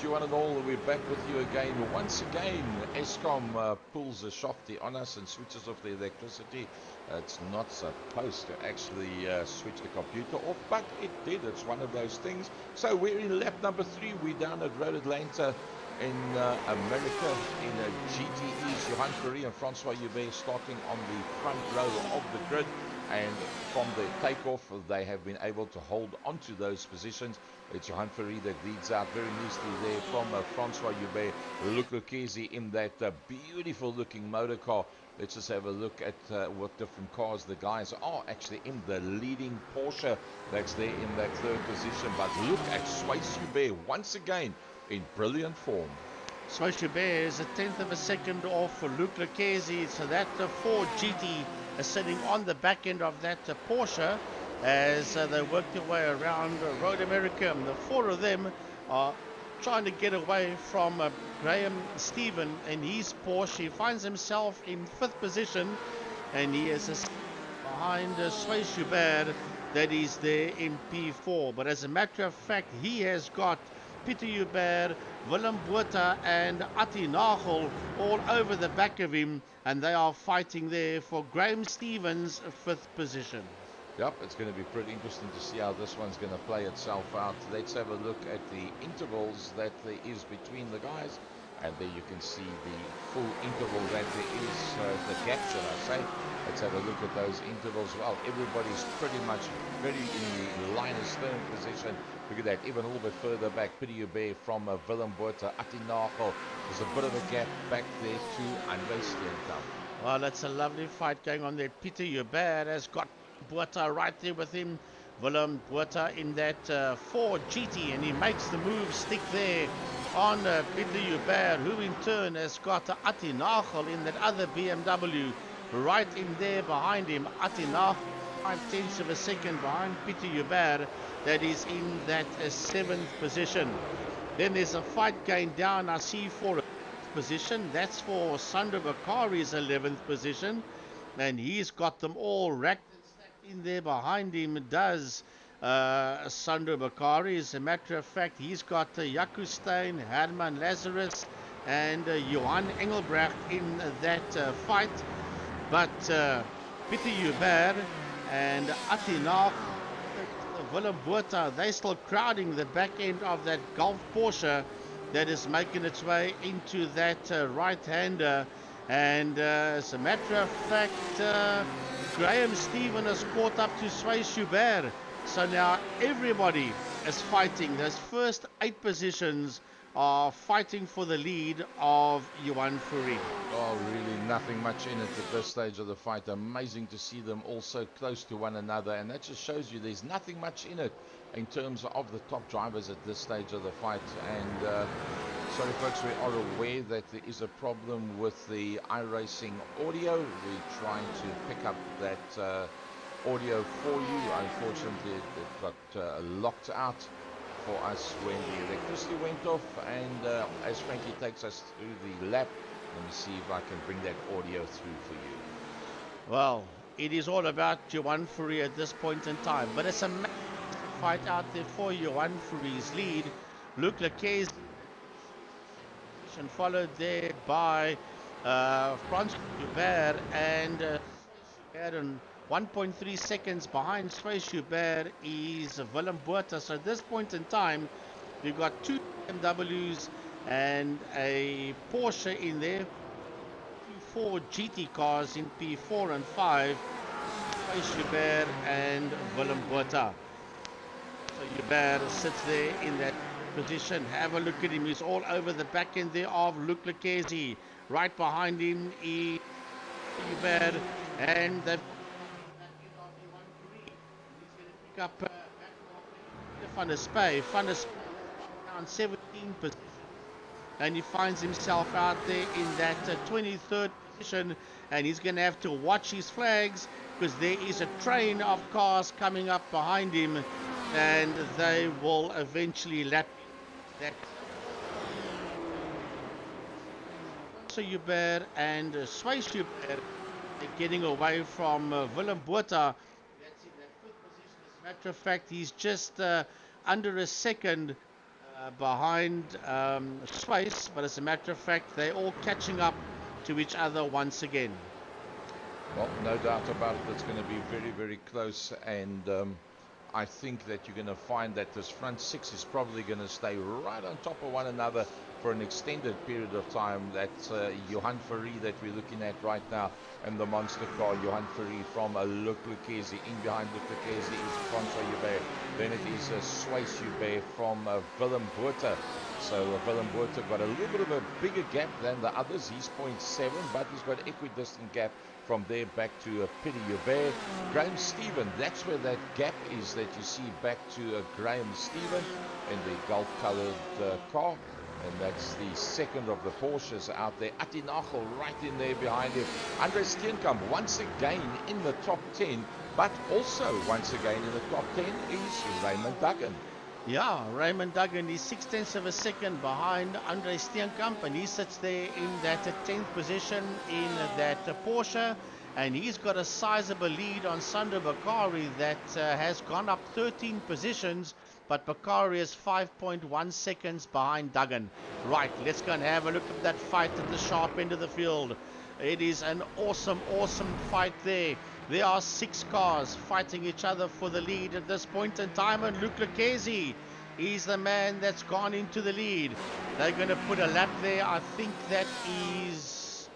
You one and all, we're back with you again. Once again, Eskom pulls a shofty on us and switches off the electricity. It's not supposed to actually switch the computer off, but it did. It's one of those things. So we're in lap number 3. We're down at Road Atlanta in America in GTE's Johan Fourie and Francois Joubert starting on the front row of the grid. And from the takeoff, they have been able to hold onto those positions. It's Johan Fourie that leads out very nicely there from Francois Joubert. Luc Lucchesi in that beautiful looking motor car. Let's just have a look at what different cars the guys are actually in. The leading Porsche that's there in that third position. But look at Schweiz Joubert once again in brilliant form. Schweiz Joubert is a tenth of a second off for Luc Lucchesi. So that Ford GT is sitting on the back end of that Porsche as they work their way around Road America. The four of them are trying to get away from Graham Stephen and his Porsche. He finds himself in fifth position and he is behind Schweiz Joubert that is there in P4. But as a matter of fact, he has got Pieter Joubert, Willem Botha and Atti Nagel all over the back of him, and they are fighting there for Graham Stevens' fifth position. Yep, it's going to be pretty interesting to see how this one's going to play itself out. Let's have a look at the intervals that there is between the guys. And there you can see the full interval that there is, the gap, should I say. Let's have a look at those intervals. Well, everybody's pretty much very in the Linus Stern position. Look at that, even a little bit further back. Pieter Joubert from Willem Botha, Atti Nagel. There's a bit of a gap back there to Andre Steenkamp. Well, that's a lovely fight going on there. Pieter Joubert has got Botha right there with him. Willem Botha in that Ford GT, and he makes the move stick there on Pieter Joubert, who in turn has got Atti Nagel in that other BMW right in there behind him. Atti Nagel 5/10 of a second behind Pieter Joubert, that is in that seventh position. Then there's a fight going down, I see, for a position. That's for Sandro Bakari's 11th position, and he's got them all racked in there behind him. Does Sandro Bakari. As a matter of fact, he's got Jaco Steyn, Herman Lazarus and Johan Engelbrecht in that fight. But Pieter Joubert and Atti Nagel, Willem Botha, they're still crowding the back end of that Golf Porsche that is making its way into that right-hander. And as a matter of fact, Graham Stephen has caught up to Schweiz Joubert. So now everybody is fighting. Those first 8 positions are fighting for the lead of Johan Fourie. Oh, really nothing much in it at this stage of the fight. Amazing to see them all so close to one another, and that just shows you there's nothing much in it in terms of the top drivers at this stage of the fight. And sorry folks, we are aware that there is a problem with the iRacing audio. We're trying to pick up that audio for you. Unfortunately, it got locked out for us when the electricity went off. And as Frankie takes us through the lap, let me see if I can bring that audio through for you. Well, it is all about Johan Fourie at this point in time, but it's a fight out there for Johan Fourie's lead. Luc Lucchesi, followed there by Francois Joubert and 1.3 seconds behind Schweiz Joubert is Willem Botha. So at this point in time, we've got 2 BMWs and a Porsche in there, 4 GT cars in P4 and 5, Schweiz Joubert and Willem Botha. So Joubert sits there in that position. Have a look at him. He's all over the back end there of Luc Lucchesi. Right behind him is Joubert, and they've pick up Van der Spey. Van der Spey down 17%, and he finds himself out there in that 23rd position, and he's going to have to watch his flags because there is a train of cars coming up behind him, and they will eventually lap that. So Joubert and Schweiz Joubert getting away from Willem Botha. That's in that fifth position. As a matter of fact, he's just under a second behind Schweiss, but as a matter of fact, they're all catching up to each other once again. Well, no doubt about it, it's going to be very, very close, and I think that you're going to find that this front six is probably going to stay right on top of one another for an extended period of time. That's Johan Fourie that we're looking at right now, and the monster car, Johan Fourie from Luc Lucchesi. In behind Luc Lucchesi is Francois Joubert. Then it is Schweiss Joubert from Willem Botha. So Willem Botha got a little bit of a bigger gap than the others. He's 0.7, but he's got equidistant gap from there back to Pieter Joubert. Graham Stephen, that's where that gap is that you see back to Graham Stephen in the Gulf-coloured car. And that's the second of the Porsches out there. Atti Nagel right in there behind him. Andre Steenkamp once again in the top 10, but also once again in the top 10 is Raymond Duggan. Yeah, Raymond Duggan is 6/10 of a second behind Andre Steenkamp, and he sits there in that 10th position in that Porsche, and he's got a sizable lead on Sander Bakari that has gone up 13 positions, but Bakari is 5.1 seconds behind Duggan. Right, let's go and have a look at that fight at the sharp end of the field. It is an awesome fight there. There are 6 cars fighting each other for the lead at this point in time, and Luc Lucchesi is the man that's gone into the lead. They're going to put a lap there. I think that is,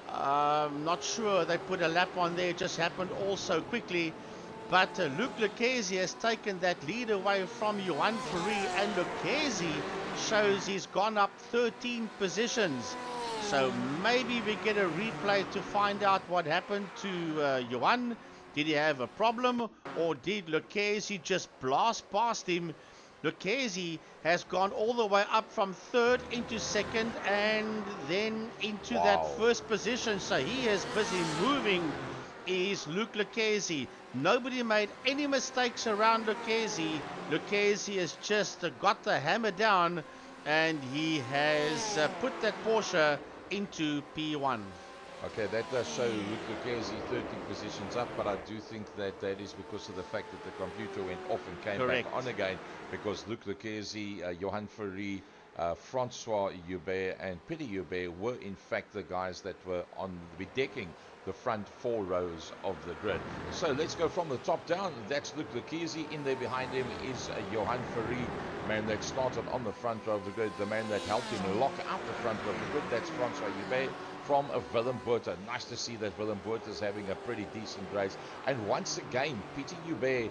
not sure they put a lap on there. It just happened all so quickly. But Luc Lucchesi has taken that lead away from Johan Fourie, and Lucchesi shows he's gone up 13 positions. So maybe we get a replay to find out what happened to Johan. Did he have a problem, or did Lucchesi just blast past him? Lucchesi has gone all the way up from 3rd into 2nd and then into that 1st position. So he is busy moving, is Luc Lucchesi. Nobody made any mistakes around Lucchesi. Lucchesi has just got the hammer down, and he has put that Porsche into P1. Okay, that does show Luc Lucchesi 13 positions up, but I do think that that is because of the fact that the computer went off and came back on again, because Luc Lucchesi, Johan Fourie, Francois Joubert and Pieter Joubert were in fact the guys that were on the decking the front 4 rows of the grid. So let's go from the top down. That's Luc Lucchesi. In there behind him is Johan Fourie, man that started on the front row of the grid, the man that helped him lock out the front row of the grid. That's Francois Joubert from Willem Botha. Nice to see that Willem Botha is having a pretty decent race. And once again, Pieter Joubert,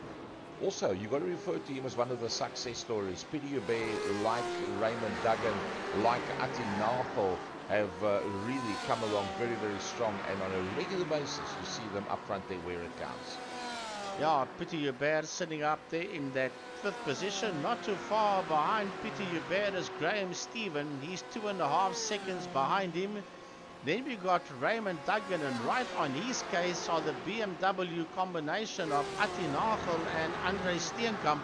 also, you've got to refer to him as one of the success stories. Pieter Joubert, like Raymond Duggan, like Atti Nagel, have really come along very, very strong, and on a regular basis you see them up front there where it counts. Yeah, Pieter Joubert sitting up there in that 5th position, not too far behind Pieter Joubert is Graham Stephen. He's 2.5 seconds behind him. Then we got Raymond Duggan, and right on his case are the BMW combination of Atti Nagel and Andre Steenkamp.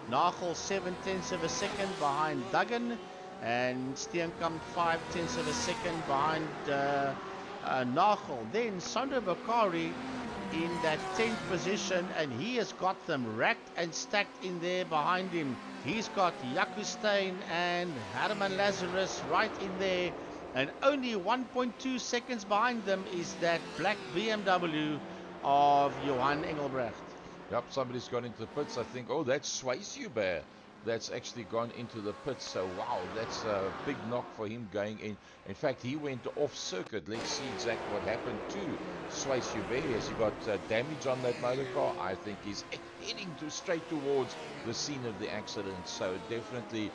Nagel 7/10 of a second behind Duggan, and Steenkamp 5/10 of a second behind Nagel. Then Sander Bakari in that 10th position, and he has got them racked and stacked in there behind him. He's got Jaco Steyn and Herman Lazarus right in there, and only 1.2 seconds behind them is that black BMW of Johan Engelbrecht. Yep, somebody's gone into the pits. I think, oh, that's Schweiss Joubert that's actually gone into the pits. So, wow, that's a big knock for him going in. In fact, he went off circuit. Let's see exactly what happened to Schweiss Joubert. Has he got damage on that motor car? I think he's heading straight towards the scene of the accident. So, definitely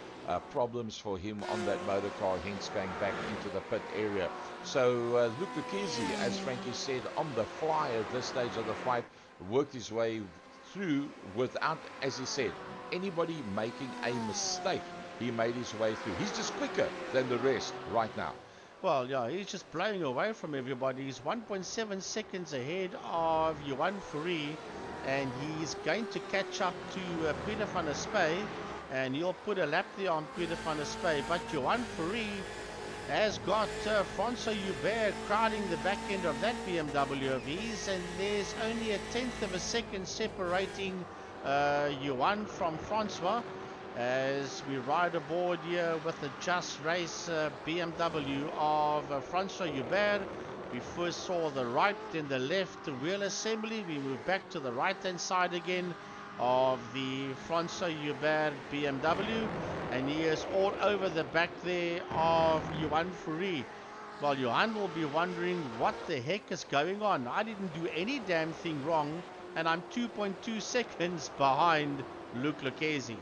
problems for him on that motor car, hence going back into the pit area. So, Luc Lucchesi, as Frankie said, on the fly at this stage of the fight, worked his way through without, as he said, anybody making a mistake. He made his way through. He's just quicker than the rest right now. Well, yeah, he's just blowing away from everybody. He's 1.7 seconds ahead of Johan Fourie, and he's going to catch up to Peter van der Spey, and he'll put a lap there on Peter van der Spey. But Johan Fourie has got Francois Joubert crowding the back end of that BMW of his, and there's only 1/10 of a second separating Johan from Francois, as we ride aboard here with the Just Race BMW of Francois Hubert. We first saw the right, then the left wheel assembly. We move back to the right hand side again of the Francois Hubert BMW, and he is all over the back there of Johan Fourie. Well, Johan will be wondering what the heck is going on. I didn't do any damn thing wrong, and I'm 2.2 seconds behind Luc Lucchesi.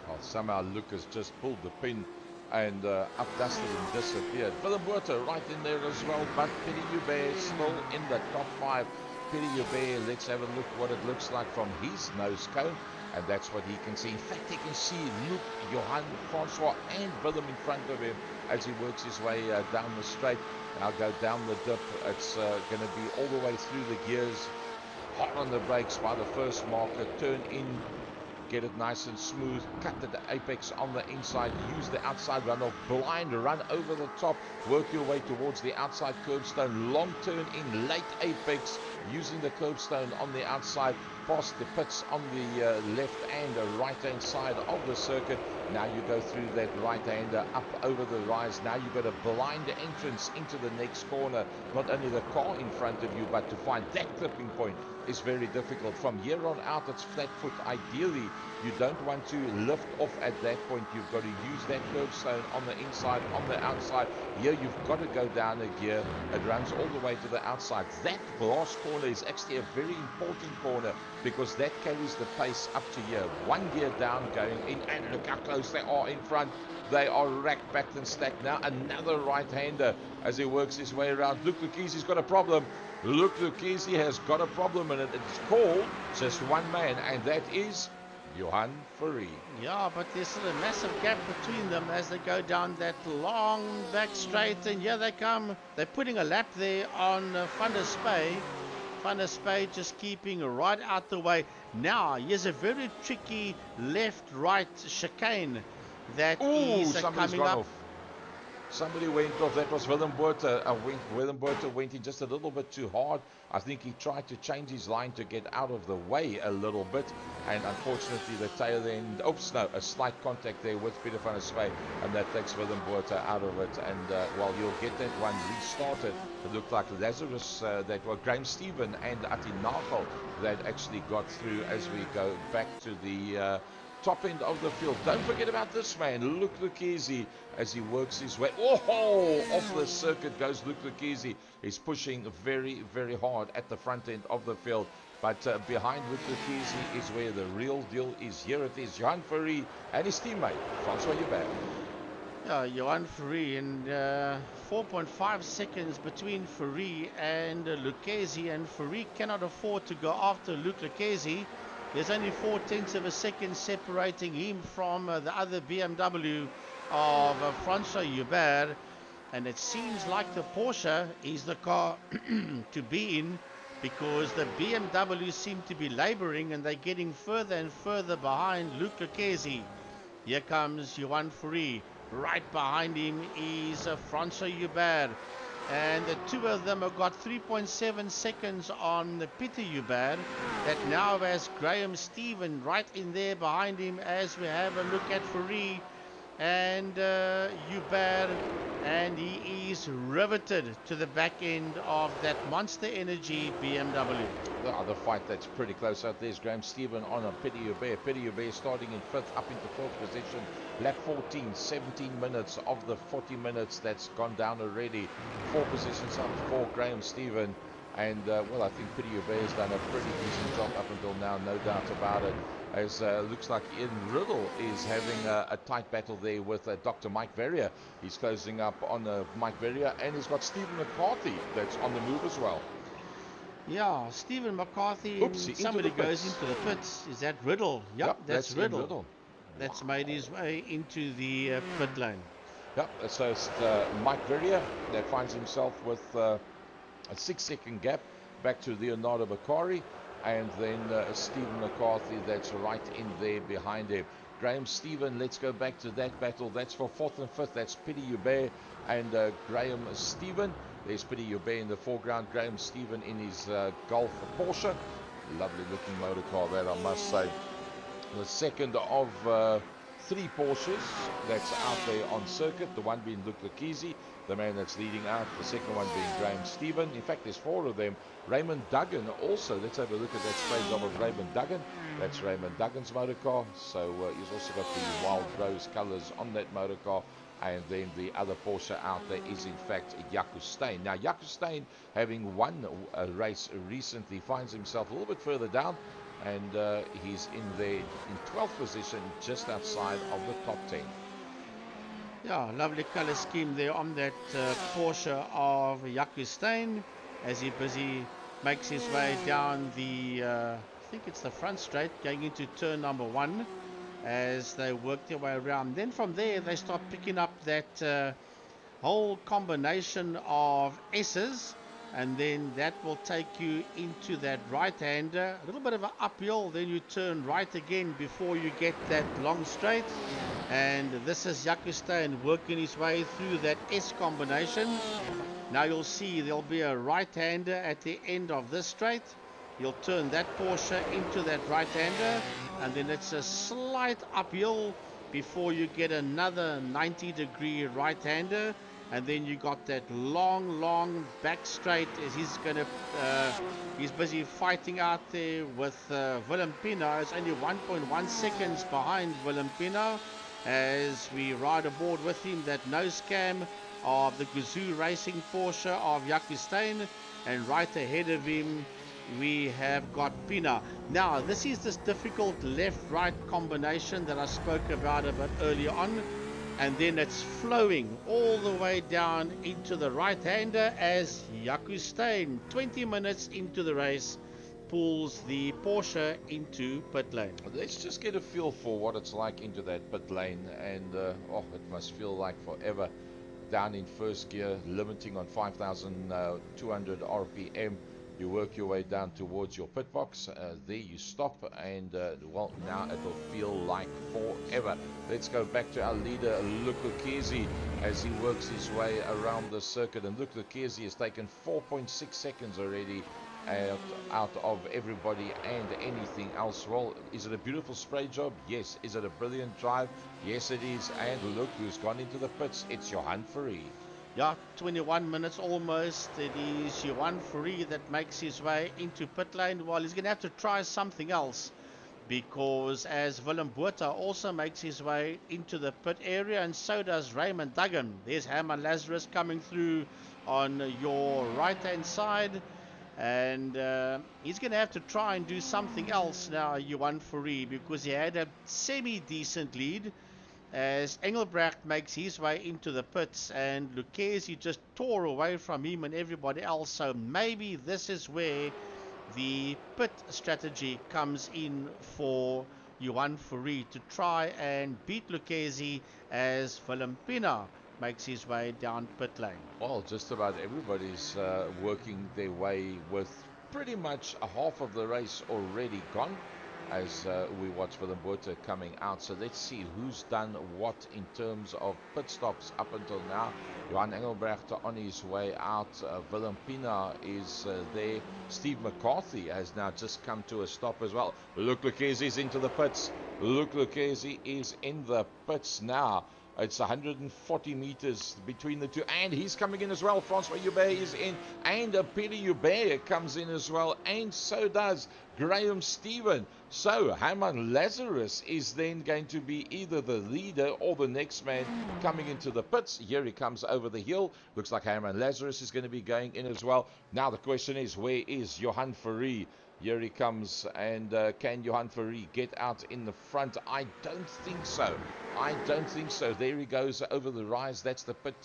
Well, somehow Luc has just pulled the pin and up-dusted and disappeared. Willem Botha right in there as well, but Pieter Joubert still in the top 5. Pieter Joubert, let's have a look what it looks like from his nose cone, and that's what he can see. In fact, he can see Luc, Johan, Francois and Willem in front of him as he works his way down the straight. Now go down the dip. It's going to be all the way through the gears. Hot on the brakes by the first marker. Turn in, get it nice and smooth, cut the apex on the inside, use the outside runoff, blind run over the top, work your way towards the outside curbstone, long turn in, late apex, using the curbstone on the outside, past the pits on the left and right hand side of the circuit. Now you go through that right hander up over the rise. Now you've got a blind entrance into the next corner. Not only the car in front of you, but to find that clipping point is very difficult. From here on out, it's flat foot. Ideally, you don't want to lift off at that point. You've got to use that curbstone on the inside, on the outside. Here you've got to go down a gear. It runs all the way to the outside. That last corner is actually a very important corner because that carries the pace up to here. One gear down going in, and look how close they are in front. They are racked, backed and stacked. Now another right-hander as he works his way around. Luc Lucchesi's got a problem. Luc Lucchesi has got a problem, and it's called just one man, and that is Johan Fourie. Yeah, but there's still a massive gap between them as they go down that long back straight, and here they come. They're putting a lap there on Van der Spey. Van der Spey just keeping right out the way. Now, here's a very tricky left-right chicane that is coming up. Off. Somebody went off. That was Willem Botha. Willem Botha went in just a little bit too hard. I think he tried to change his line to get out of the way a little bit, and unfortunately the tail end, oops, no, a slight contact there with Pieter van der Spey, and that takes Willem Botha out of it. And while you'll get that one restarted, it looked like Lazarus, that were Graham Stephen and Attien Nagel that actually got through as we go back to the top end of the field. Don't forget about this man, Luc Lucchesi, as he works his way. Oh, off the circuit goes Luc Lucchesi. He's pushing very, very hard at the front end of the field. But behind Luc Lucchesi is where the real deal is. Here it is, Johan Fourie and his teammate, Francois Hubert. Yeah, Johan Fourie, and 4.5 seconds between Fourie and Lucchesi, and Fourie cannot afford to go after Luc Lucchesi. There's only 0.4 of a second separating him from the other BMW of Francois Hubert, and it seems like the Porsche is the car to be in, because the BMW seem to be laboring and they're getting further and further behind Luc Lucchesi. Here comes Johan Fourie. Right behind him is Francois Hubert. And the two of them have got 3.7 seconds on the Pieter Joubert. That now has Graham Stephen right in there behind him as we have a look at Fourie and Joubert. And he is riveted to the back end of that Monster Energy BMW. The other fight that's pretty close out there is Graham Stephen on a Pieter Joubert. Pieter Joubert starting in 5th, up into 4th position. Lap 14, 17 minutes of the 40 minutes that's gone down already. 4 positions up for Graham Stephen. And, well, I think Pieter Joubert has done a pretty decent job up until now, no doubt about it. As looks like Ian Riddle is having a tight battle there with Dr. Mike Verrier. He's closing up on Mike Verrier, and he's got Stephen McCarthy that's on the move as well. Yeah, Stephen McCarthy. Oopsie, somebody goes into the pits. Is that Riddle? Yep, that's Riddle. That's made his way into the pit lane. Yep, so it's Mike Verrier that finds himself with a 6-second gap back to Leonardo Bakari, and then Stephen McCarthy that's right in there behind him. Graham Stephen, let's go back to that battle. That's for 4th and 5th. That's Pieter Joubert and Graham Stephen. There's Pieter Joubert in the foreground, Graham Stephen in his Golf Porsche. Lovely looking motor car that, I must say. The second of three Porsches that's out there on circuit, the one being Luke Lucchese, the man that's leading out, the second one being Graham Stephen. In fact, there's four of them. Raymond Duggan also. Let's have a look at that spray job of Raymond Duggan. That's Raymond Duggan's motor car. So he's also got the wild rose colors on that motor car. And then the other Porsche out there is in fact Jaco Steyn. Now Jaco Steyn, having won a race recently, finds himself a little bit further down, and he's in there in 12th position, just outside of the top 10. Yeah, lovely color scheme there on that Porsche of Jaco Steyn as he busy makes his way down the, I think it's the front straight, going into turn number 1 as they work their way around. Then from there they start picking up that whole combination of S's, and then that will take you into that right-hander, a little bit of an uphill, then you turn right again before you get that long straight. And this is Jaco Steyn working his way through that S combination. Now you'll see there'll be a right-hander at the end of this straight. You'll turn that Porsche into that right-hander, and then it's a slight uphill before you get another 90-degree right-hander. And then you got that long back straight as he's busy fighting out there with Willem Pino. It's only 1.1 seconds behind Willem Pino as we ride aboard with him that nose cam of the Gazoo Racing Porsche of Jaco Steyn, and right ahead of him we have got Pina. Now this is this difficult left-right combination that I spoke about a bit earlier on, and then it's flowing all the way down into the right-hander as Jaco Steyn, 20 minutes into the race, pulls the Porsche into pit lane. Let's just get a feel for what it's like into that pit lane, and it must feel like forever down in first gear, limiting on 5,200 RPM. You work your way down towards your pit box, there you stop, and well, now it will feel like forever. Let's go back to our leader Luke Lucchese as he works his way around the circuit, and Luke Lucchese has taken 4.6 seconds already out of everybody and anything else. Well, is it a beautiful spray job? Yes. Is it a brilliant drive? Yes it is. And look who's gone into the pits. It's Johan Fourie. Yeah, 21 minutes almost. It is Johan Fourie that makes his way into pit lane. Well, he's going to have to try something else, because as Willem Botha also makes his way into the pit area, and so does Raymond Duggan. There's Herman Lazarus coming through on your right hand side, and he's going to have to try and do something else now, Johan Fourie, because he had a semi-decent lead as Engelbrecht makes his way into the pits, and Lucchese just tore away from him and everybody else. So maybe this is where the pit strategy comes in for Johan Fourie, to try and beat Lucchese as Willem Pina makes his way down pit lane. Well, just about everybody's working their way with pretty much a half of the race already gone as we watch Willem Botha coming out. So let's see who's done what in terms of pit stops up until now. Johan Engelbrecht on his way out. Willem Pina is there. Steve McCarthy has now just come to a stop as well. Luke Lucchese is into the pits. Luke Lucchese is in the pits now. It's 140 meters between the two, and he's coming in as well. Francois Joubert is in, and Peter Joubert comes in as well, and so does Graham Stephen. So Herman Lazarus is then going to be either the leader or the next man coming into the pits. Here he comes over the hill. Looks like Herman Lazarus is going to be going in as well. Now the question is, where is Johan Fourie? Here he comes, and can Johan Fourie get out in the front? I don't think so. I don't think so. There he goes over the rise. That's the pit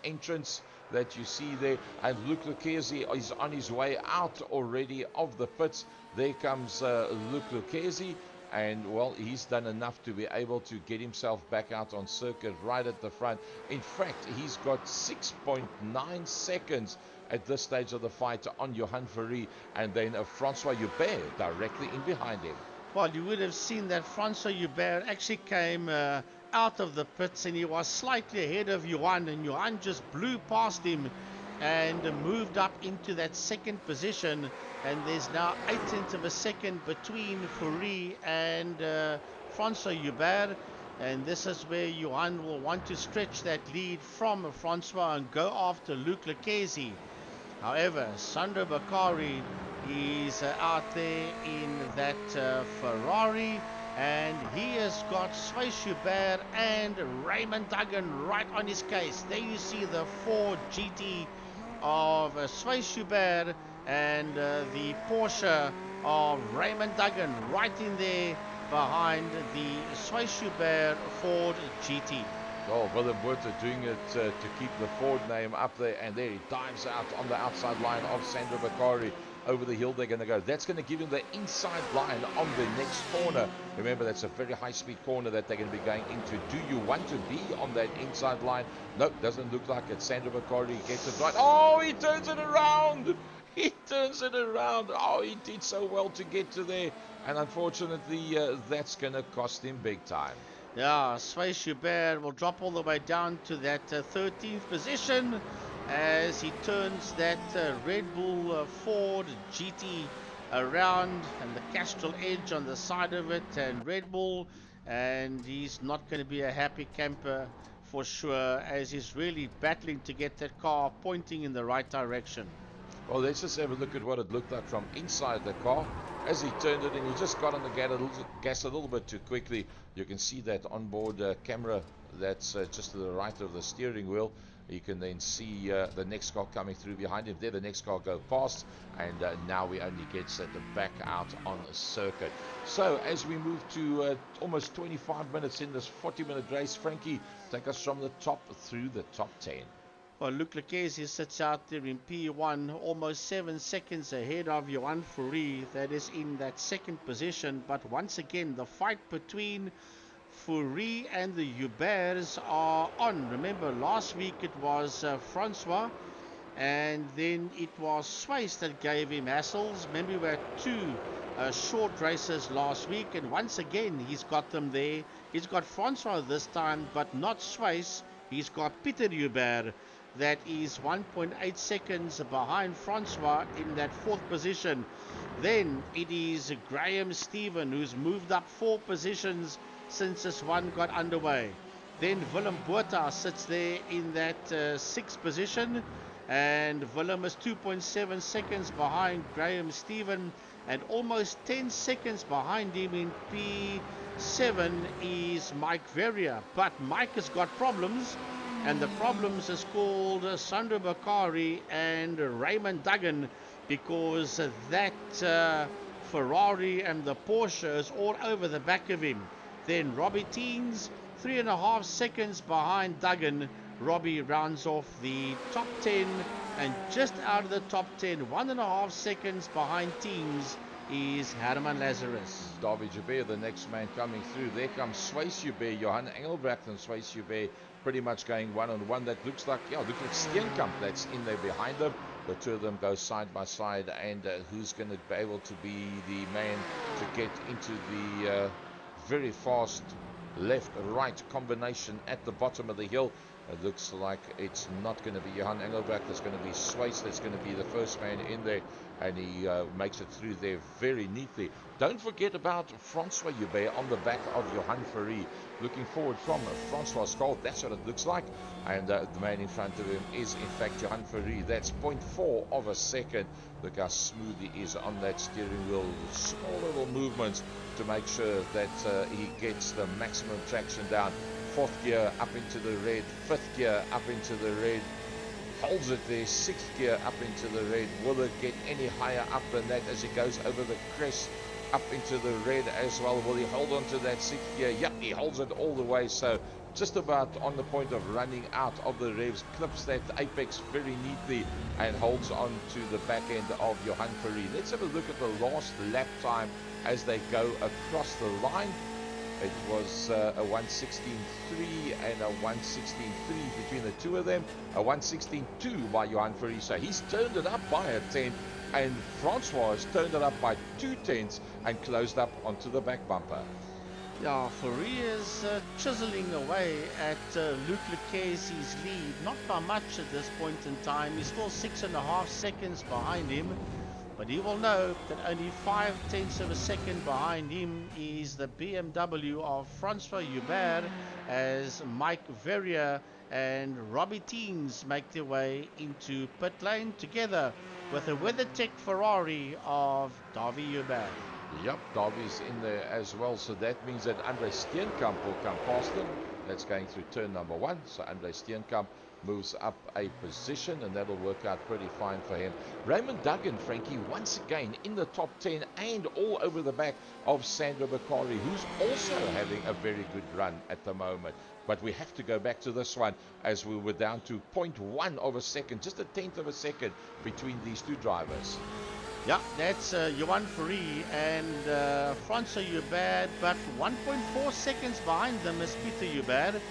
entrance that you see there. And Luke Lucchese is on his way out already of the pits. There comes Luke Lucchese. And, well, he's done enough to be able to get himself back out on circuit right at the front. In fact, he's got 6.9 seconds at this stage of the fight on Johan Fourie, and then Francois Joubert directly in behind him. Well, you would have seen that Francois Joubert actually came out of the pits, and he was slightly ahead of Johan, and Johan just blew past him and moved up into that second position, and there's now 0.8 of a second between Fourie and Francois Joubert. And this is where Johan will want to stretch that lead from Francois and go after Luke Lucchesi. However, Sandro Bakari is out there in that Ferrari, and he has got Sway Schubert and Raymond Duggan right on his case. There you see the Ford GT of Sway Schubert and the Porsche of Raymond Duggan right in there behind the Sway Schubert Ford GT. Oh, Willem Botha doing it to keep the Ford name up there, and there he dives out on the outside line of Sandro Bakari. Over the hill they're going to go. That's going to give him the inside line on the next corner. Remember, that's a very high-speed corner that they're going to be going into. Do you want to be on that inside line? Nope, doesn't look like it. Sandro Bakari gets it right. Oh, he turns it around. He turns it around. Oh, he did so well to get to there. And unfortunately, that's going to cost him big time. Yeah, Sway Schubert will drop all the way down to that 13th position as he turns that Red Bull Ford GT around, and the Castrol Edge on the side of it, and Red Bull, and he's not going to be a happy camper for sure, as he's really battling to get that car pointing in the right direction. Well, let's just have a look at what it looked like from inside the car. As he turned it in, he just got on the gas a little bit too quickly. You can see that onboard camera that's just to the right of the steering wheel. You can then see the next car coming through behind him. There, the next car go past, and now we only get the back out on the circuit. So as we move to almost 25 minutes in this 40-minute race, Frankie, take us from the top through the top 10. Well, Luke Lucchesi sits out there in P1, almost 7 seconds ahead of Johan Fourie, that is in that second position. But once again, the fight between Fourie and the Huberts are on. Remember, last week it was Francois, and then it was Sways that gave him hassles. Remember, we had two short races last week, and once again, he's got them there. He's got Francois this time, but not Sways. He's got Peter Hubert. That is 1.8 seconds behind Francois in that fourth position. Then it is Graham Stephen, who's moved up 4 positions since this one got underway. Then Willem Botha sits there in that 6th position, and Willem is 2.7 seconds behind Graham Stephen, and almost 10 seconds behind him in P7 is Mike Verrier. But Mike has got problems, and the problems is called Sandro Bakari and Raymond Duggan, because that Ferrari and the Porsche is all over the back of him. Then Robbie Teens, 3.5 seconds behind Duggan. Robbie rounds off the top 10, and just out of the top 10, 1.5 seconds behind Teens is Herman Lazarus. David Joubert, the next man coming through. There comes Sway Schubert, Johan Engelbrecht and Sway Schubert pretty much going one-on-one. That looks like, look like Steenkamp that's in there behind them. The two of them go side by side, and who's going to be able to be the man to get into the very fast left-right combination at the bottom of the hill. It looks like it's not going to be Johan Engelbrecht. It's going to be Sways that's going to be the first man in there, and he makes it through there very neatly. Don't forget about Francois Hubert on the back of Johan Fourie, looking forward from Francois Skoll. That's what it looks like, and the man in front of him is in fact Johan Fourie. That's 0.4 of a second. Look how smooth he is on that steering wheel. Small little movements to make sure that he gets the maximum traction down. 4th gear up into the red, 5th gear up into the red, holds it there, 6th gear up into the red. Will it get any higher up than that as he goes over the crest up into the red as well? Will he hold on to that 6th gear? Yep, he holds it all the way, so just about on the point of running out of the revs, clips that apex very neatly and holds on to the back end of Johan Fourie. Let's have a look at the last lap time as they go across the line. It was a 1:16.3 and a 1:16.3 between the two of them. A 1:16.2 by Johan Fourie. So he's turned it up by a 10, and Francois has turned it up by 2/10 and closed up onto the back bumper. Yeah, Fourie is chiseling away at Luke Lucchesi's lead. Not by much at this point in time. He's still 6.5 seconds behind him. But he will know that only 5/10 of a second behind him is the BMW of Francois Hubert, as Mike Verrier and Robbie Teens make their way into pit lane together with a WeatherTech Ferrari of Davy Hubert. Yep, Darby's in there as well, so that means that Andre Steenkamp will come past them. That's going through turn number 1, so Andre Steenkamp moves up a position, and that'll work out pretty fine for him. Raymond Duggan, Frankie, once again in the top 10 and all over the back of Sandro Bakari, who's also having a very good run at the moment. But we have to go back to this one, as we were down to 0.1 of a second, just a tenth of a second between these two drivers. Yeah, that's Johan Fourie and Francois Hubert, but 1.4 seconds behind them is Peter Hubert.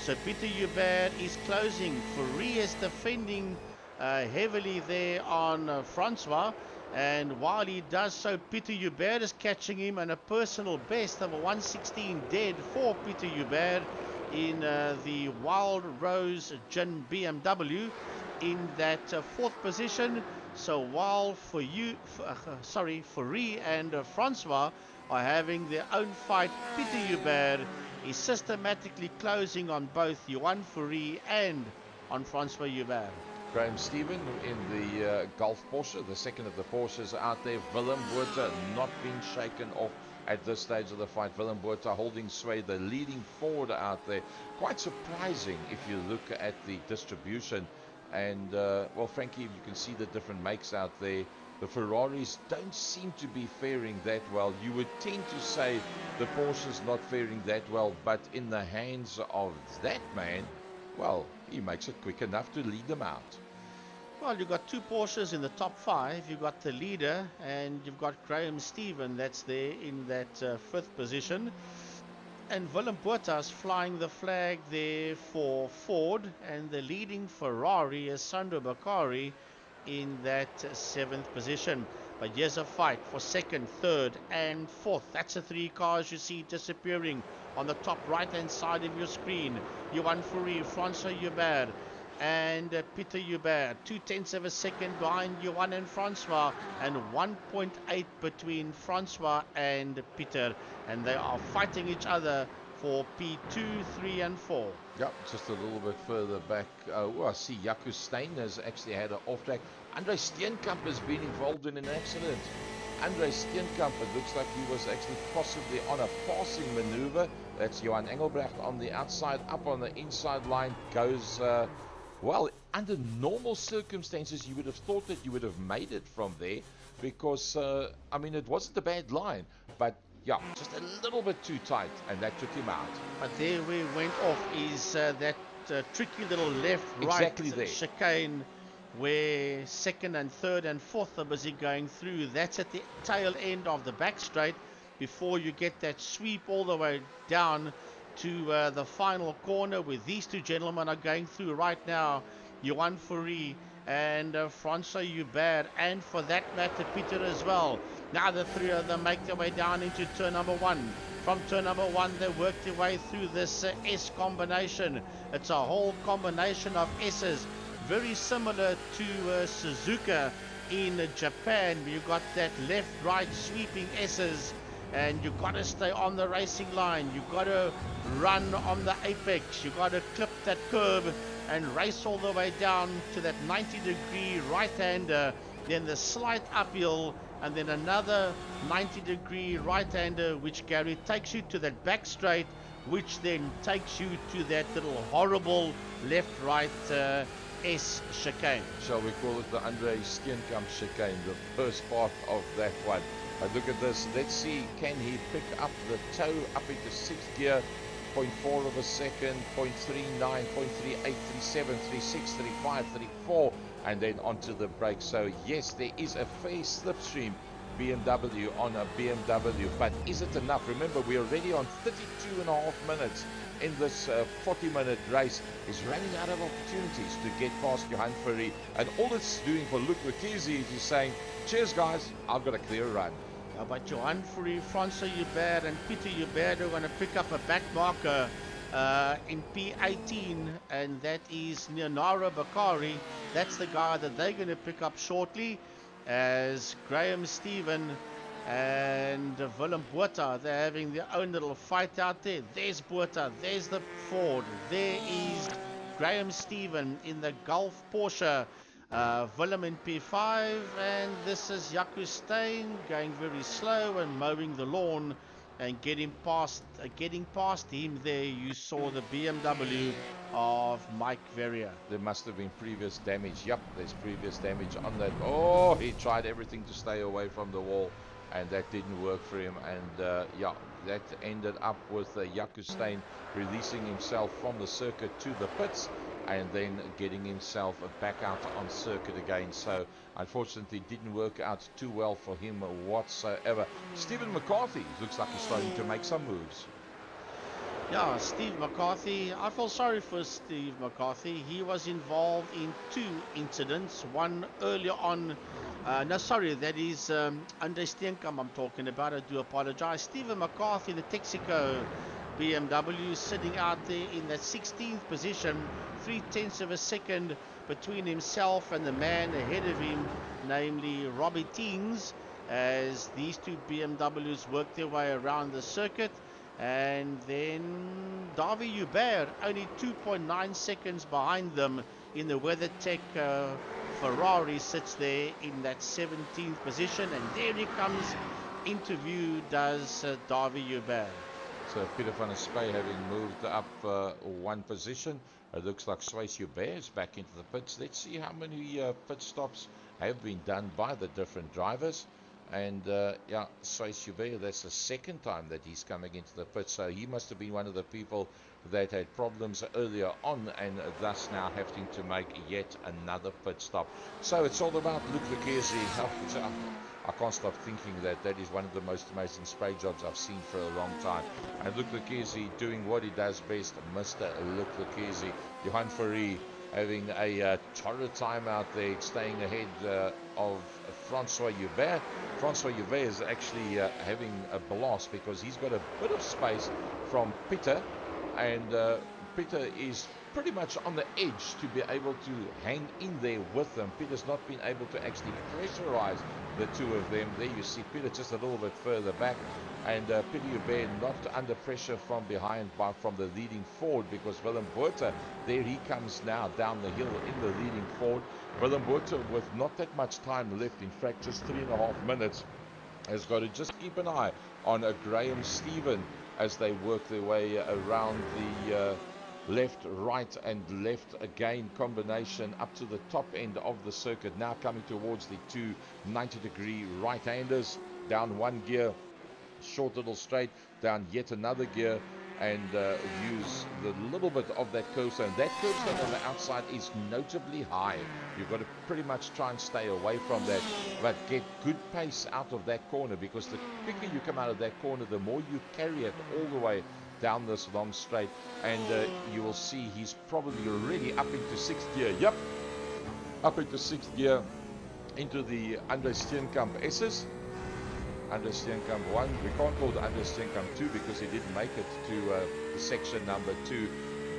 So Peter Hubert is closing. Fourie is defending heavily there on Francois, and while he does so, Peter Hubert is catching him, and a personal best of a 1:16 dead for Peter Hubert in the Wild Rose Gin BMW in that 4th position. So while Fourie and Francois are having their own fight, Peter Hubert is systematically closing on both Johan Fourie and on Francois Hubert. Graham Stephen in the Golf Porsche, the second of the Porsches out there. Willem Botha not being shaken off at this stage of the fight. Willem Botha holding sway, the leading forward out there. Quite surprising if you look at the distribution. And, well, Frankie, you can see the different makes out there. The Ferraris don't seem to be faring that well. You would tend to say the Porsche's not faring that well, but in the hands of that man, well, he makes it quick enough to lead them out. Well, you've got 2 Porsches in the top 5. You've got the leader, and you've got Graham Stephen that's there in that 5th position. And Willem Botha's flying the flag there for Ford, and the leading Ferrari is Sandro Bakari in that 7th position. But here's a fight for 2nd, 3rd and 4th. That's the 3 cars you see disappearing on the top right hand side of your screen. Johan Fourie, Francois Hubert and Peter Hubert, 0.2 of a second behind Johan and Francois, and 1.8 between Francois and Peter, and they are fighting each other for P2, 3 and 4. Yep, just a little bit further back. I see Jaco Steyn has actually had an off track. Andre Steenkamp has been involved in an accident. Andre Steenkamp, it looks like he was actually possibly on a passing maneuver. That's Johan Engelbrecht on the outside. Up on the inside line goes well, under normal circumstances, you would have thought that you would have made it from there, because, I mean, it wasn't a bad line, but yeah, just a little bit too tight, and that took him out. But there we went off is that tricky little left-right chicane, where 2nd and 3rd and 4th are busy going through. That's at the tail end of the back straight, before you get that sweep all the way down to the final corner, where these 2 gentlemen are going through right now, Johan Fourie and Francois Hubert, and for that matter Peter as well. Now the 3 of them make their way down into turn number 1. From turn number 1 they work their way through this S combination. It's a whole combination of S's, very similar to Suzuka in Japan, where you've got that left-right sweeping S's, and you've got to stay on the racing line. You've got to run on the apex. You've got to clip that curb and race all the way down to that 90-degree right-hander, then the slight uphill, and then another 90-degree right-hander, which, Gary, takes you to that back straight, which then takes you to that little horrible left-right S chicane. Shall we call it the Andre Steenkamp chicane, the first part of that one? Look at this. Let's see, can he pick up the toe up into 6th gear? 0.4 of a second, 0.39, 0.38, 37, 36, 35, 34, and then onto the brake. So yes, there is a fair slipstream BMW on a BMW, but is it enough? Remember, we're already on 32.5 minutes in this 40-minute race. He's running out of opportunities to get past Johan Fourie, and all it's doing for Luc Mukhizi is he's saying, cheers guys, I've got a clear run. But Johan Fourie, Francois Hubert and Peter Hubert are going to pick up a back marker in P18, and that is Leonardo Bakari. That's the guy that they're going to pick up shortly. as Graham Stephen and Willem Botha, they're having their own little fight out there. There's Botha, there's the Ford, there is Graham Stephen in the Gulf Porsche, Willem in P5, and this is Jaco Steyn going very slow and mowing the lawn and getting past him there. You saw the BMW of Mike Verrier. There must have been previous damage. Yep, there's previous damage on that. Oh, he tried everything to stay away from the wall, and that didn't work for him. And yeah, that ended up with Jaco Steyn releasing himself from the circuit to the pits, and then getting himself back out on circuit again. So unfortunately didn't work out too well for him whatsoever. Stephen McCarthy looks like he's starting to make some moves. Yeah, Steve McCarthy. I feel sorry for Steve McCarthy. He was involved in 2 incidents. One earlier on. No, sorry, that is Andre Steenkamp I'm talking about. I do apologize. Stephen McCarthy, the Texaco BMW, sitting out there in that 16th position, 0.3 of a second between himself and the man ahead of him, namely Robbie Teens, as these 2 BMWs work their way around the circuit. And then Davy Hubert only 2.9 seconds behind them in the WeatherTech Ferrari, sits there in that 17th position, and there he comes into view, does Davy Hubert. So Peter van der Spy having moved up 1 position. It looks like Swys Hubert is back into the pits. Let's see how many pit stops have been done by the different drivers. And yeah, Swys Hubert, that's the 2nd time that he's coming into the pit. So he must have been one of the people that had problems earlier on, and thus now having to make yet another pit stop. So it's all about Luc Lequesne. I can't stop thinking that that is one of the most amazing spray jobs I've seen for a long time. And Luc Lequesne doing what he does best, Mr. Luc Lequesne. Johan Fourie having a torrid time out there, staying ahead of Francois Hubert. Francois Hubert is actually having a blast because he's got a bit of space from Peter, and Peter is pretty much on the edge to be able to hang in there with them. Peter's not been able to actually pressurize the 2 of them. There you see Peter just a little bit further back, and Peter Hubert not under pressure from behind from the leading Ford, because Willem Botha, there he comes now down the hill in the leading Ford. Willem Botha with not that much time left, in fact just 3.5 minutes, has got to just keep an eye on Graham Stephen as they work their way around the left, right and left again combination up to the top end of the circuit. Now coming towards the 2 90-degree right-handers, down 1 gear, short little straight, down yet another gear, and use the little bit of that curbstone. That curbstone on the outside is notably high. You've got to pretty much try and stay away from that, but get good pace out of that corner, because the quicker you come out of that corner, the more you carry it all the way down this long straight. And you will see he's probably already up into 6th gear. Yep, up into 6th gear, into the Andre Steenkamp S's. Andre Steenkamp 1. We can't call it Andre Steenkamp 2 because he didn't make it to section number 2.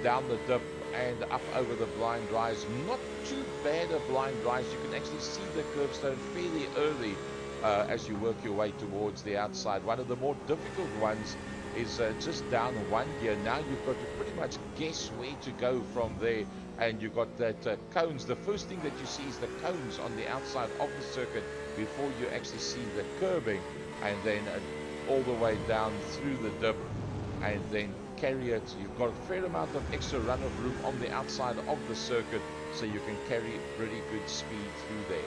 Down the dip and up over the blind rise. Not too bad a blind rise. You can actually see the curbstone fairly early as you work your way towards the outside. One of the more difficult ones is just down 1 gear. Now you've got to pretty much guess where to go from there, and you've got that cones. The first thing that you see is the cones on the outside of the circuit before you actually see the curbing, and then all the way down through the dip, and then carry it. You've got a fair amount of extra run of room on the outside of the circuit, so you can carry pretty good speed through there.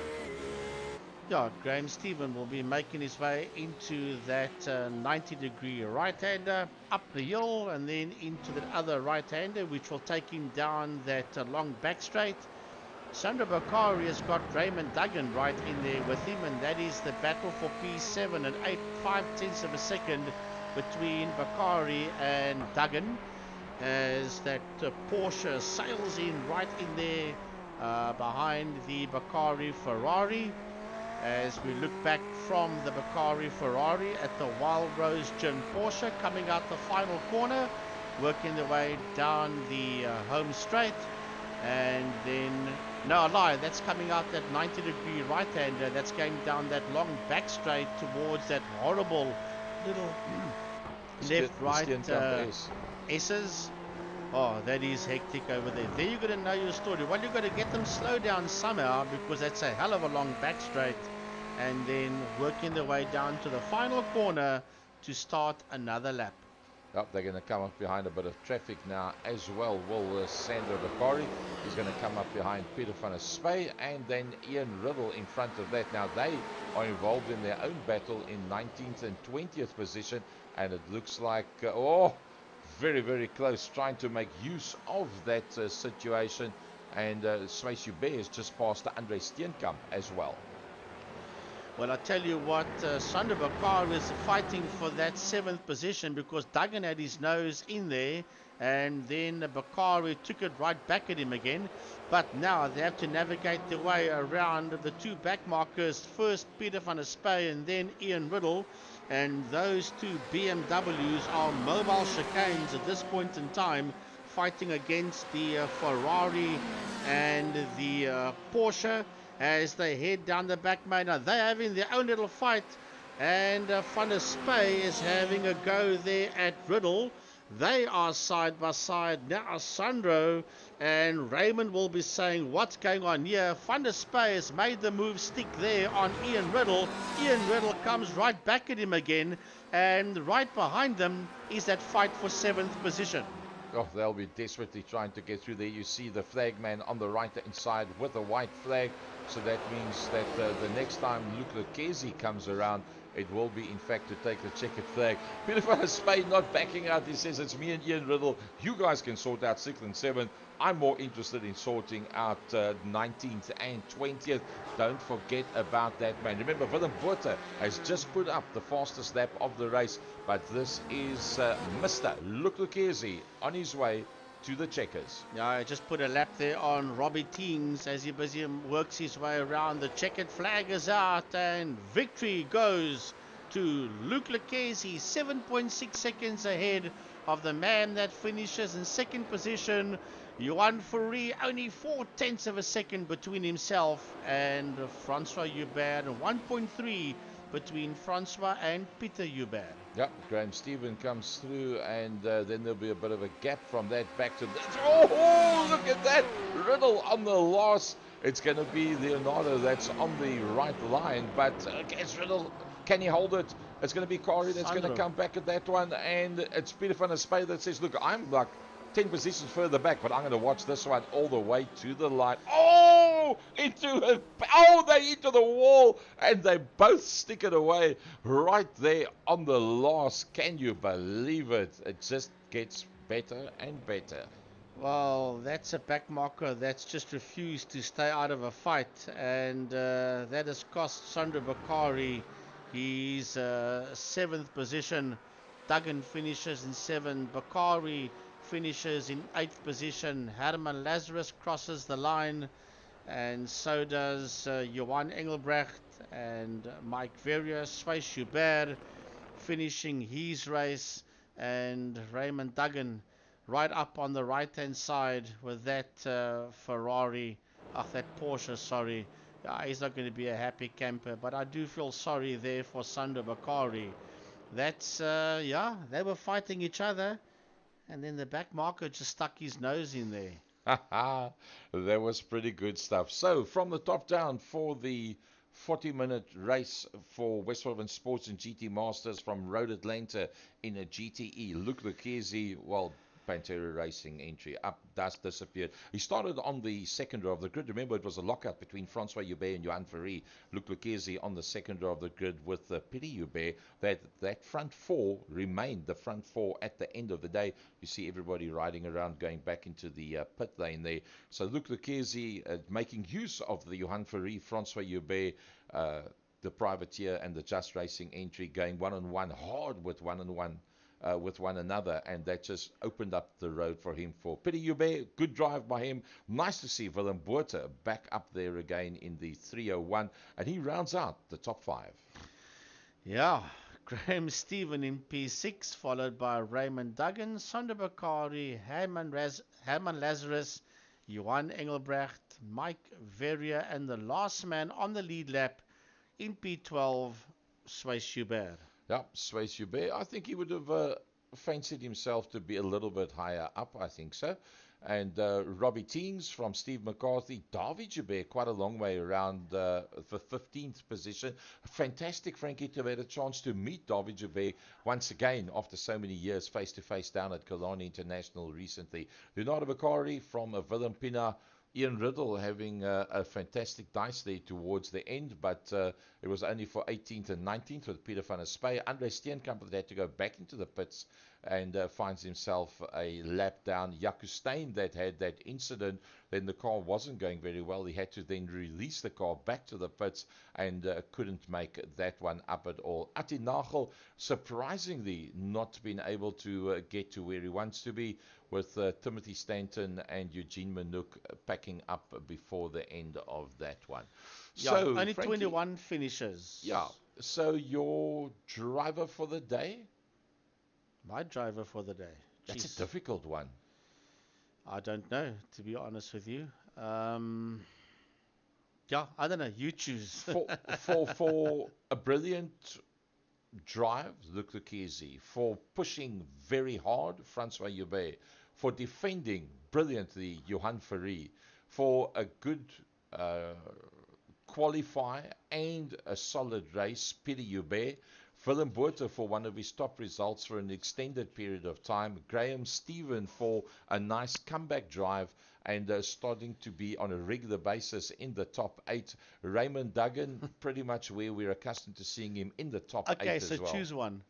Yeah, Graham Stephen will be making his way into that 90-degree right-hander, up the hill, and then into that other right-hander, which will take him down that long back straight. Sandro Bakari has got Raymond Duggan right in there with him, and that is the battle for P7, and 5/10 of a second between Bakari and Duggan, as that Porsche sails in right in there behind the Bakari Ferrari. As we look back from the Bakari Ferrari at the Wild Rose Gin Porsche coming out the final corner, working their way down the home straight, and then No, a lie. That's coming out that 90-degree right-hander. That's going down that long back straight towards that horrible little left-right Steenkamp S. S's. Oh, that is hectic over there. There you're going to know your story. Well, you've got to get them slow down somehow, because that's a hell of a long back straight. And then working their way down to the final corner to start another lap. Oh, they're going to come up behind a bit of traffic now as well. Will Sandro Bakari is going to come up behind Peter van der Spey, and then Ian Riddle in front of that. Now they are involved in their own battle in 19th and 20th position, and it looks like very, very close, trying to make use of that situation. And Smace Hubert has just passed Andre Steenkamp as well. Well, I tell you what, Sander Bakar is fighting for that 7th position, because Duggan had his nose in there, and then Bakari took it right back at him again. But now they have to navigate their way around the two back markers, first Peter van der Spey and then Ian Riddle. And those two BMWs are mobile chicanes at this point in time, fighting against the Ferrari and the Porsche as they head down the back main. Now they're having their own little fight, and Van der Spey is having a go there at Riddle. They are side by side now. Sandro and Raymond will be saying what's going on here. Van der Spey has made the move stick there on Ian Riddle. Ian Riddle comes right back at him again, and right behind them is that fight for 7th position. Oh, they'll be desperately trying to get through there. You see the flag man on the right inside with a white flag. So that means that the next time Luc Lucchesi comes around, it will be, in fact, to take the checkered flag. Peter van der Spey not backing out. He says, it's me and Ian Riddle. You guys can sort out 6th and 7th. I'm more interested in sorting out 19th and 20th. Don't forget about that, man. Remember, Willem Botha has just put up the fastest lap of the race. But this is Mr. Luc Lucchesi on his way to the checkers. Yeah, I just put a lap there on Robbie Teams as he busy works his way around. The checkered flag is out, and victory goes to Luc Lucchesi, 7.6 seconds ahead of the man that finishes in 2nd position. Johan Fourie only 0.4 of a second between himself and Francois Hubert, and 1.3 between Francois and Peter Hubert. Yep, Graham Stephen comes through, and then there'll be a bit of a gap from that back to that. Oh, look at that! Riddle on the loss. It's going to be Leonardo that's on the right line, but against Riddle, can he hold it? It's going to be Kari that's going to come back at that one, and it's Peter van der Spey that says, look, I'm like 10 positions further back, but I'm going to watch this one all the way to the line. Oh, they into the wall, and they both stick it away right there on the last. Can you believe it? It just gets better and better. Well, that's a back marker that's just refused to stay out of a fight, and that has cost Sandro Bakari his 7th position. Duggan finishes in 7. Bakari finishes in 8th position. Herman Lazarus crosses the line, and so does Johan Engelbrecht and Mike Verrier. Smace Hubert finishing his race, and Raymond Duggan right up on the right hand side with that Ferrari, that Porsche, sorry. He's not going to be a happy camper, but I do feel sorry there for Sandro Bakari. That's they were fighting each other, and then the back marker just stuck his nose in there. That was pretty good stuff. So from the top down for the 40-minute race for Westwood Sports and GT Masters from Road Atlanta in a GTE, Luc Lucchesi, well, Pantera Racing entry up, dust disappeared. He started on the second row of the grid. Remember, it was a lockout between Francois Hubert and Johan Fourie. Luc Lucchesi on the second row of the grid with Peter Hubert. That front four remained the front four at the end of the day. You see everybody riding around, going back into the pit lane there. So Luc Lucchesi making use of the Johan Fourie, Francois Hubert, the privateer and the Just Racing entry, going one-on-one hard with one-on-one. With one another, and that just opened up the road for him. For Peter Hubert, good drive by him. Nice to see Willem Botha back up there again in the 301, and he rounds out the top 5. Yeah, Graham Stephen in P6, followed by Raymond Duggan, Sandro Bakari, Herman Lazarus, Johan Engelbrecht, Mike Verrier, and the last man on the lead lap in P12, Sway Schubert. Yeah, Sway Schubert. I think he would have fancied himself to be a little bit higher up. I think so. And Robbie Teams from Steve McCarthy, David Joubert, quite a long way around the 15th position. Fantastic, Frankie, to have had a chance to meet David Joubert once again after so many years face to face down at Killarney International recently. Leonardo Bakari from Willem Pina. Ian Riddle having a fantastic dice there towards the end, but it was only for 18th and 19th with Peter van der Spey. Andre Steenkamp had to go back into the pits and finds himself a lap down. Jaco Steyn that had that incident, then the car wasn't going very well. He had to then release the car back to the pits and couldn't make that one up at all. Ati Nagel, surprisingly, not been able to get to where he wants to be, with Timothy Stanton and Eugene Manouk packing up before the end of that one. Yeah, So, only Frankie, 21 finishes. Yeah, so your driver for the day? My driver for the day. That's Jeez. a difficult one. I don't know, to be honest with you. Yeah, I don't know. You choose. For a brilliant drive, Luc Lucchesi. For pushing very hard, Francois Joubert. For defending brilliantly, Johan Ferry. For a good qualify and a solid race, Peter Joubert. Willem Botha for one of his top results for an extended period of time. Graham Stephen for a nice comeback drive and starting to be on a regular basis in the top 8. Raymond Duggan, pretty much where we're accustomed to seeing him in the top 8 as well. Okay, so choose one.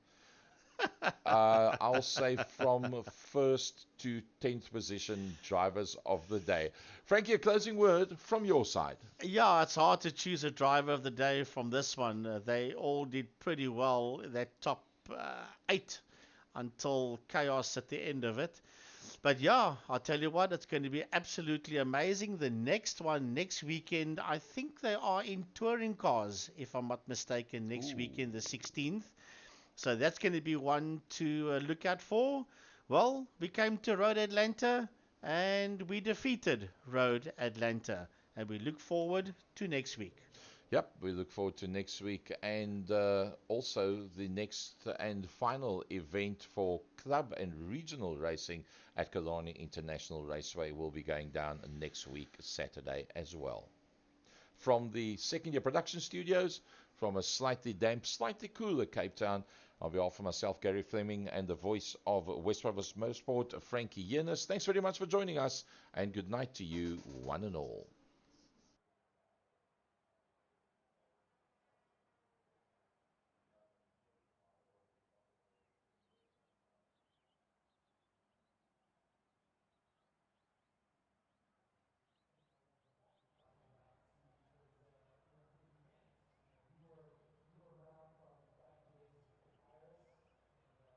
I'll say from first to 10th position drivers of the day. Frankie, a closing word from your side. Yeah, it's hard to choose a driver of the day from this one. They all did pretty well, that top 8, until chaos at the end of it. But yeah, I'll tell you what, it's going to be absolutely amazing. The next one, next weekend, I think they are in touring cars, if I'm not mistaken, next weekend, the 16th. So that's going to be one to look out for. Well, we came to Road Atlanta and we defeated Road Atlanta. And we look forward to next week. Yep, we look forward to next week, and also the next and final event for club and regional racing at Killarney International Raceway will be going down next week, Saturday as well. From the second year production studios, from a slightly damp, slightly cooler Cape Town, on behalf of myself, Gary Fleming, and the voice of West Province Motorsport, Frankie Yenis, thanks very much for joining us, and good night to you, one and all.